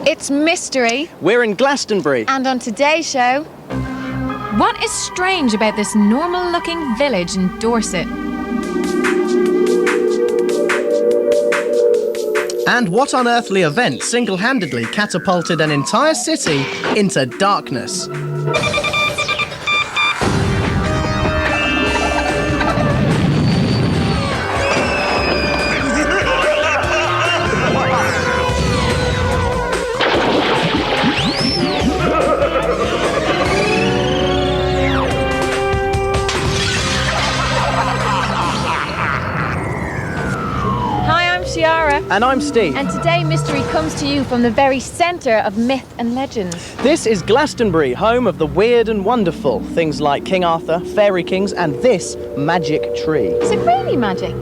It's mystery. We're in Glastonbury. And on today's show... What is strange about this normal-looking village in Dorset? And what unearthly event single-handedly catapulted an entire city into darkness? Shiarra. And I'm Steve. And today mystery comes to you from the very centre of myth and legend. This is Glastonbury, home of the weird and wonderful. Things like King Arthur, fairy kings, and this magic tree. Is it really magic?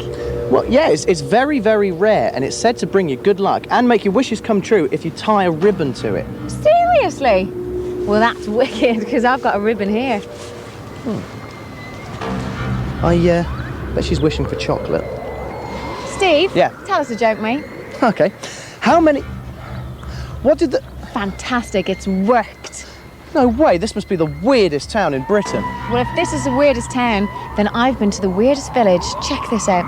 Well, yeah, it's very, very rare, and it's said to bring you good luck and make your wishes come true if you tie a ribbon to it. Seriously? Well, that's wicked, because I've got a ribbon here. I bet she's wishing for chocolate. Steve? Yeah? Tell us a joke, mate. Okay. How many... What did the... Fantastic, it's worked. No way, this must be the weirdest town in Britain. Well, if this is the weirdest town, then I've been to the weirdest village. Check this out.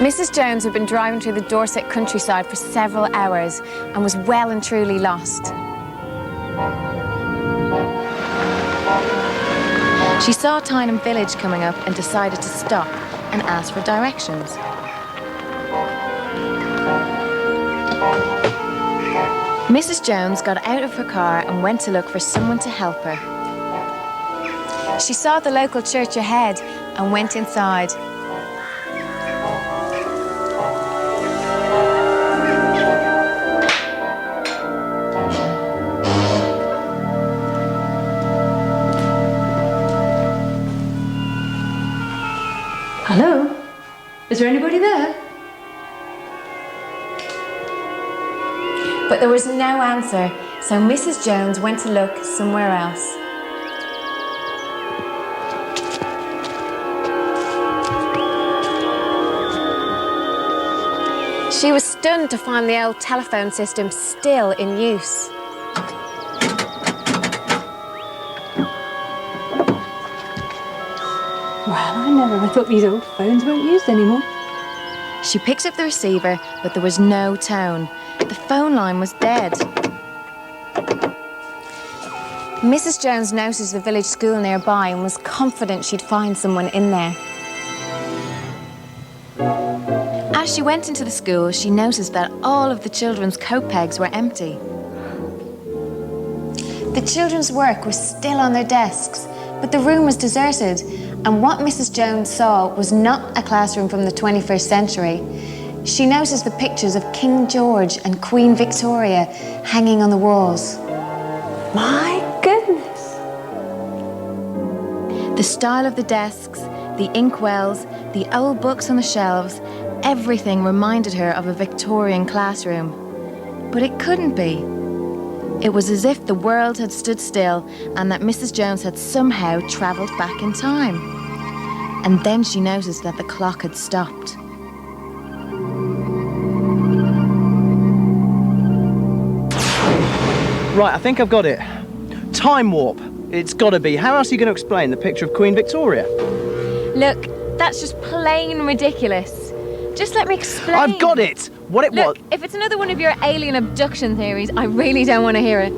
Mrs. Jones had been driving through the Dorset countryside for several hours and was well and truly lost. She saw Tyneham village coming up and decided to stop and ask for directions. Mrs. Jones got out of her car and went to look for someone to help her. She saw the local church ahead and went inside. Hello? Is there anybody there? But there was no answer, so Mrs. Jones went to look somewhere else. She was stunned to find the old telephone system still in use. Well, I never thought these old phones weren't used anymore. She picked up the receiver, but there was no tone. The phone line was dead. Mrs. Jones noticed the village school nearby and was confident she'd find someone in there. As she went into the school, she noticed that all of the children's coat pegs were empty. The children's work was still on their desks, but the room was deserted, and what Mrs. Jones saw was not a classroom from the 21st century. She noticed the pictures of King George and Queen Victoria hanging on the walls. My goodness. The style of the desks, the inkwells, the old books on the shelves, everything reminded her of a Victorian classroom. But it couldn't be. It was as if the world had stood still and that Mrs. Jones had somehow travelled back in time. And then she noticed that the clock had stopped. Right, I think I've got it. Time warp. It's got to be. How else are you going to explain the picture of Queen Victoria? Look, that's just plain ridiculous. Just let me explain. I've got it! What it was... Look, if it's another one of your alien abduction theories, I really don't want to hear it.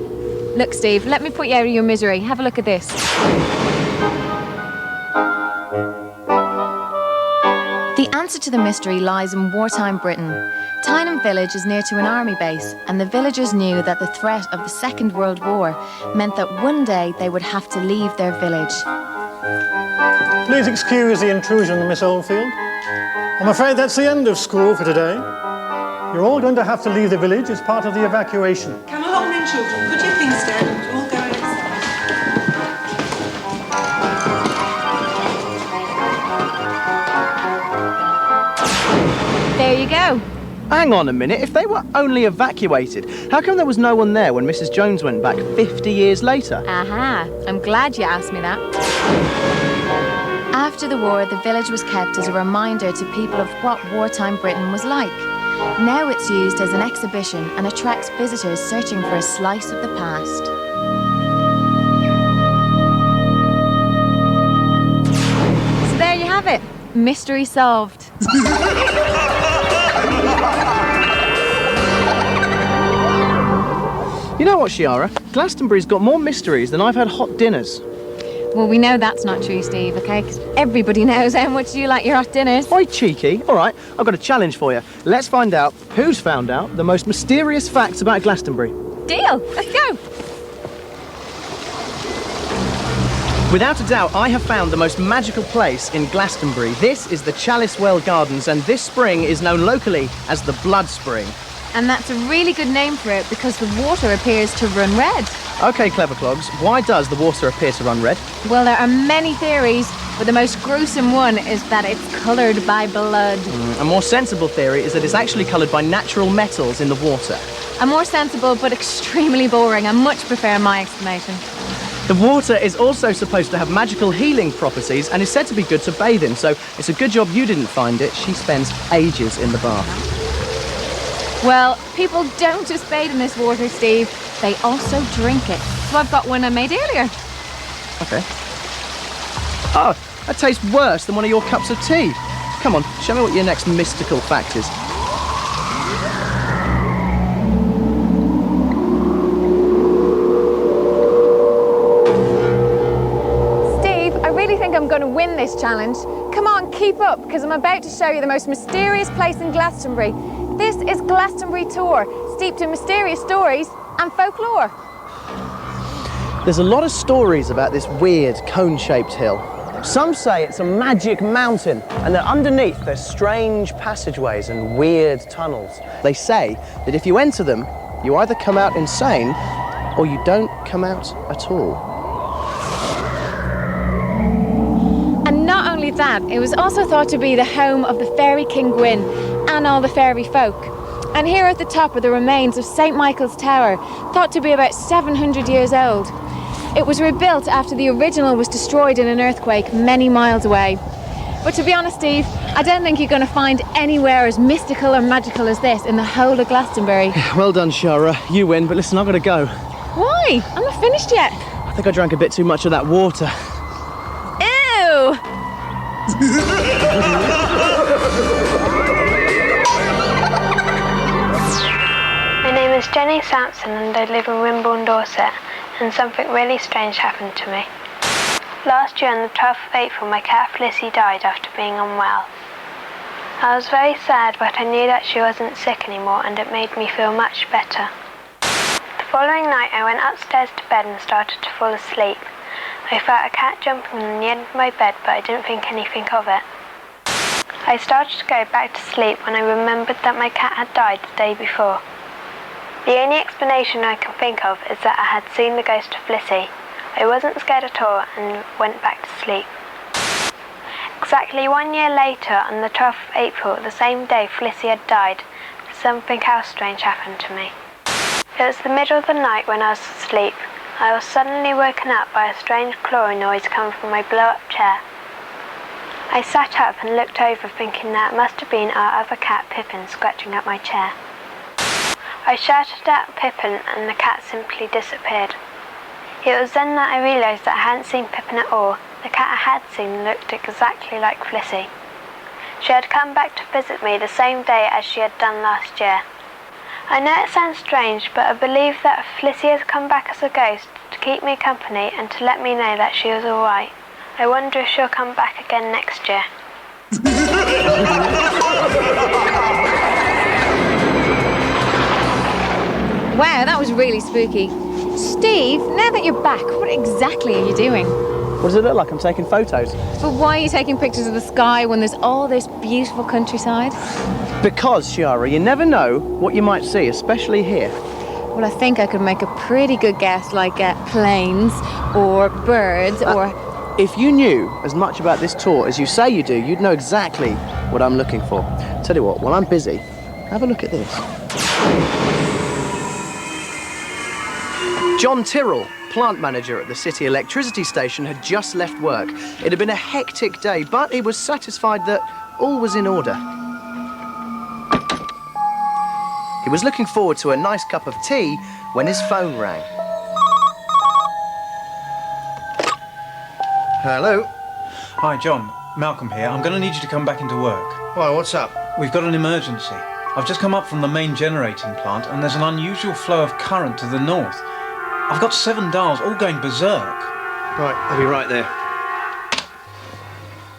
Look, Steve, let me put you out of your misery. Have a look at this. The answer to the mystery lies in wartime Britain. Tyneham village is near to an army base, and the villagers knew that the threat of the Second World War meant that one day they would have to leave their village. Please excuse the intrusion, Miss Oldfield. I'm afraid that's the end of school for today. You're all going to have to leave the village as part of the evacuation. Come along then, children. Put your things down and we'll all go outside. There you go. Hang on a minute, if they were only evacuated, how come there was no one there when Mrs. Jones went back 50 years later? Aha, I'm glad you asked me that. After the war, the village was kept as a reminder to people of what wartime Britain was like. Now it's used as an exhibition and attracts visitors searching for a slice of the past. So there you have it. Mystery solved. You know what, Shiarra? Glastonbury's got more mysteries than I've had hot dinners. Well, we know that's not true, Steve, OK? Because everybody knows how much you like your hot dinners. Oi, cheeky. All right, I've got a challenge for you. Let's find out who's found out the most mysterious facts about Glastonbury. Deal. Let's go. Without a doubt, I have found the most magical place in Glastonbury. This is the Chalice Well Gardens, and this spring is known locally as the Blood Spring. And that's a really good name for it because the water appears to run red. OK, clever clogs, why does the water appear to run red? Well, there are many theories, but the most gruesome one is that it's coloured by blood. A more sensible theory is that it's actually coloured by natural metals in the water. A more sensible but extremely boring. I much prefer my explanation. The water is also supposed to have magical healing properties and is said to be good to bathe in, so it's a good job you didn't find it. She spends ages in the bath. Well, people don't just bathe in this water, Steve. They also drink it. So I've got one I made earlier. OK. Oh, that tastes worse than one of your cups of tea. Come on, show me what your next mystical fact is. Steve, I really think I'm going to win this challenge. Come on, keep up, because I'm about to show you the most mysterious place in Glastonbury. This is Glastonbury Tour, steeped in mysterious stories and folklore. There's a lot of stories about this weird cone-shaped hill. Some say it's a magic mountain and that underneath there's strange passageways and weird tunnels. They say that if you enter them, you either come out insane or you don't come out at all. And not only that, it was also thought to be the home of the fairy King Gwyn and all the fairy folk. And here at the top are the remains of St. Michael's Tower, thought to be about 700 years old. It was rebuilt after the original was destroyed in an earthquake many miles away. But to be honest, Steve, I don't think you're going to find anywhere as mystical or magical as this in the whole of Glastonbury. Well done, Shiarra. You win, but listen, I've got to go. Why? I'm not finished yet. I think I drank a bit too much of that water. Ew! My name is Jenny Sampson and I live in Wimborne, Dorset, and something really strange happened to me. Last year on the 12th of April, my cat Flissy died after being unwell. I was very sad, but I knew that she wasn't sick anymore and it made me feel much better. The following night I went upstairs to bed and started to fall asleep. I felt a cat jumping on the end of my bed, but I didn't think anything of it. I started to go back to sleep when I remembered that my cat had died the day before. The only explanation I can think of is that I had seen the ghost of Flissy. I wasn't scared at all and went back to sleep. Exactly 1 year later, on the 12th of April, the same day Flissy had died, something else strange happened to me. It was the middle of the night when I was asleep. I was suddenly woken up by a strange clawing noise coming from my blow-up chair. I sat up and looked over, thinking that it must have been our other cat Pippin scratching at my chair. I shouted at Pippin and the cat simply disappeared. It was then that I realised that I hadn't seen Pippin at all. The cat I had seen looked exactly like Flissy. She had come back to visit me the same day as she had done last year. I know it sounds strange, but I believe that Flissy has come back as a ghost to keep me company and to let me know that she was alright. I wonder if she'll come back again next year. Wow, that was really spooky. Steve, now that you're back, what exactly are you doing? What does it look like? I'm taking photos. But why are you taking pictures of the sky when there's all this beautiful countryside? Because, Shiarra, you never know what you might see, especially here. Well, I think I could make a pretty good guess, like planes or birds or... If you knew as much about this tour as you say you do, you'd know exactly what I'm looking for. Tell you what, while I'm busy, have a look at this. John Tyrrell, plant manager at the city electricity station, had just left work. It had been a hectic day, but he was satisfied that all was in order. He was looking forward to a nice cup of tea when his phone rang. Hello? Hi, John. Malcolm here. I'm going to need you to come back into work. Why, what's up? We've got an emergency. I've just come up from the main generating plant and there's an unusual flow of current to the north. I've got 7 dials all going berserk. Right, I'll be right there.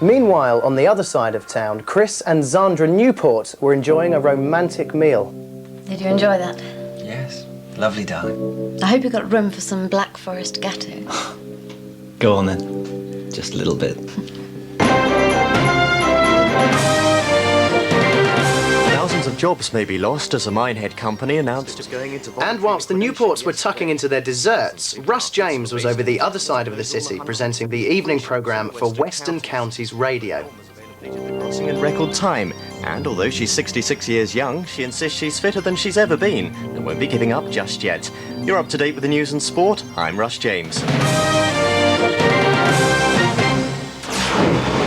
Meanwhile, on the other side of town, Chris and Zandra Newport were enjoying a romantic meal. Did you enjoy that? Yes. Lovely, darling. I hope you got room for some Black Forest gatto. Go on then. Just a little bit. Thousands of jobs may be lost as a Minehead company announced it's going into... And whilst the Newports were tucking into their desserts, Russ James was over the other side of the city presenting the evening programme for Western Counties Radio. Crossing in record time, and although she's 66 years young, she insists she's fitter than she's ever been and won't be giving up just yet. You're up to date with the news and sport. I'm Russ James.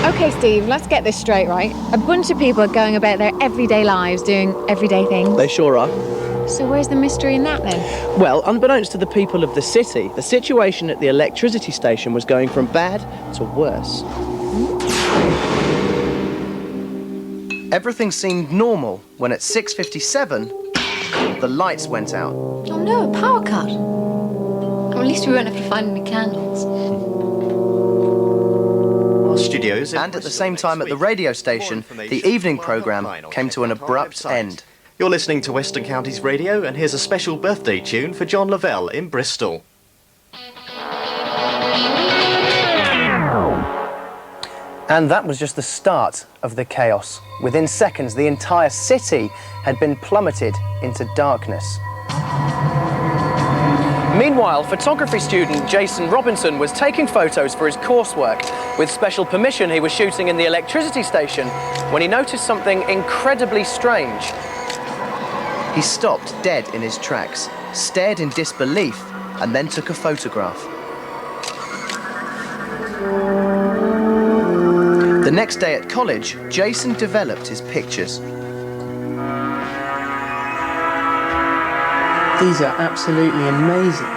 Okay, Steve, let's get this straight, right? A bunch of people are going about their everyday lives doing everyday things. They sure are. So where's the mystery in that, then? Well, unbeknownst to the people of the city, the situation at the electricity station was going from bad to worse. Everything seemed normal when at 6:57, the lights went out. Oh no, a power cut. Well, at least we won't have to find any candles. Studios, and at the same time at the radio station, the evening programme came to an abrupt end. You're listening to Western Counties Radio, and here's a special birthday tune for John Lavelle in Bristol. And that was just the start of the chaos. Within seconds, the entire city had been plummeted into darkness. Meanwhile, photography student Jason Robinson was taking photos for his coursework. With special permission, he was shooting in the electricity station when he noticed something incredibly strange. He stopped dead in his tracks, stared in disbelief, and then took a photograph. The next day at college, Jason developed his pictures. These are absolutely amazing.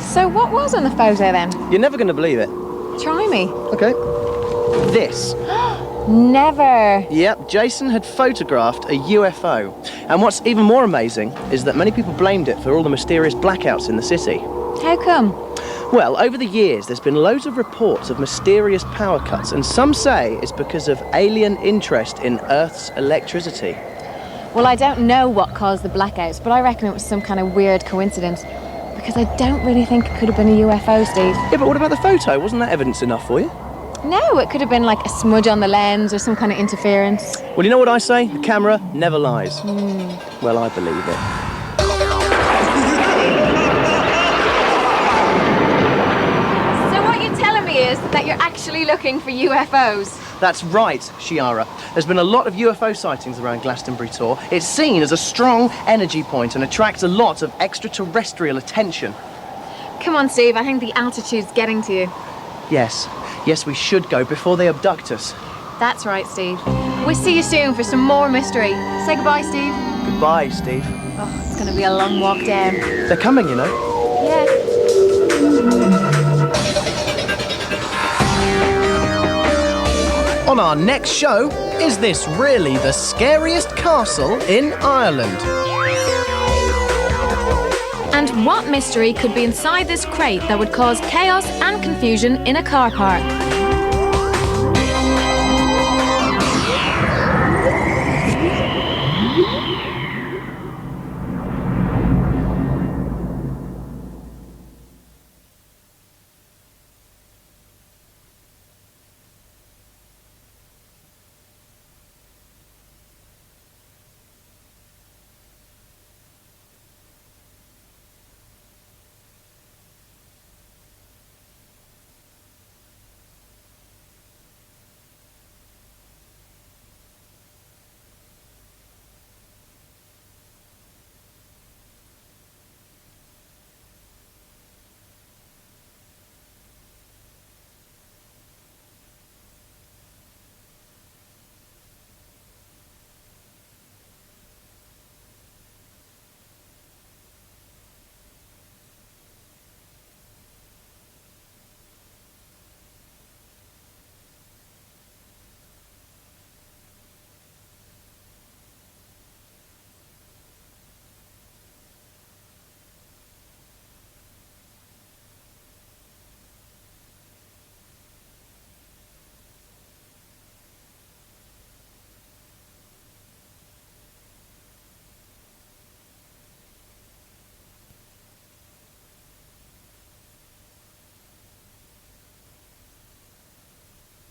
So what was on the photo, then? You're never going to believe it. Try me. Okay. This. Never. Yep, Jason had photographed a UFO. And what's even more amazing is that many people blamed it for all the mysterious blackouts in the city. How come? Well, over the years, there's been loads of reports of mysterious power cuts, and some say it's because of alien interest in Earth's electricity. Well, I don't know what caused the blackouts, but I reckon it was some kind of weird coincidence. Because I don't really think it could have been a UFO, Steve. Yeah, but what about the photo? Wasn't that evidence enough for you? No, it could have been like a smudge on the lens or some kind of interference. Well, you know what I say? The camera never lies. Well, I believe it. So what you're telling me is that you're actually looking for UFOs? That's right, Shiarra. There's been a lot of UFO sightings around Glastonbury Tor. It's seen as a strong energy point and attracts a lot of extraterrestrial attention. Come on, Steve, I think the altitude's getting to you. Yes, we should go before they abduct us. That's right, Steve. We'll see you soon for some more mystery. Say goodbye, Steve. Goodbye, Steve. Oh, it's going to be a long walk down. They're coming, you know. Yeah. On our next show, is this really the scariest castle in Ireland? And what mystery could be inside this crate that would cause chaos and confusion in a car park?